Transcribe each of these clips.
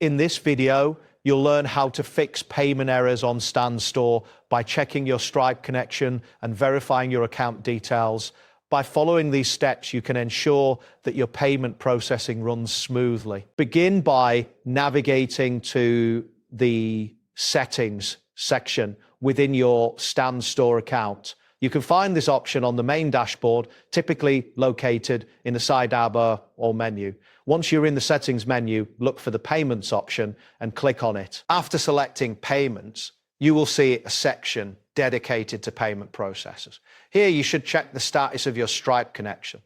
In this video, you'll learn how to fix payment errors on StanStore by checking your Stripe connection and verifying your account details. By following these steps, you can ensure that your payment processing runs smoothly. Begin by navigating to the settings section within your StanStore account. You can find this option on the main dashboard, typically located in the sidebar or menu. Once you're in the settings menu, look for the payments option and click on it. After selecting payments, you will see a section dedicated to payment processors. Here you should check the status of your Stripe connection.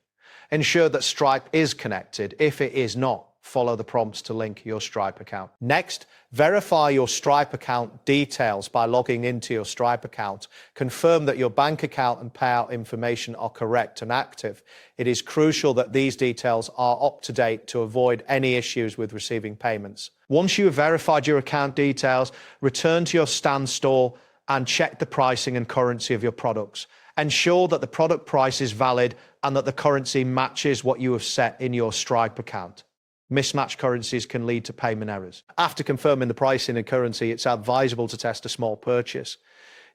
Ensure that Stripe is connected. If it is not, follow the prompts to link your Stripe account. Next, verify your Stripe account details by logging into your Stripe account. Confirm that your bank account and payout information are correct and active. It is crucial that these details are up to date to avoid any issues with receiving payments. Once you have verified your account details, return to your StanStore and check the pricing and currency of your products. Ensure that the product price is valid and that the currency matches what you have set in your Stripe account. Mismatched currencies can lead to payment errors. After confirming the pricing and currency, it's advisable to test a small purchase.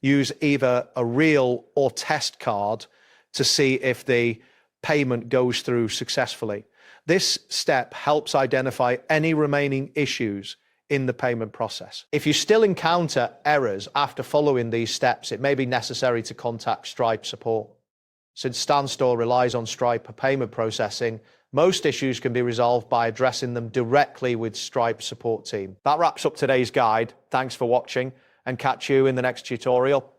Use either a real or test card to see if the payment goes through successfully. This step helps identify any remaining issues in the payment process. If you still encounter errors after following these steps, it may be necessary to contact Stripe support. Since StanStore relies on Stripe for payment processing, most issues can be resolved by addressing them directly with Stripe support team. That wraps up today's guide. Thanks for watching and catch you in the next tutorial.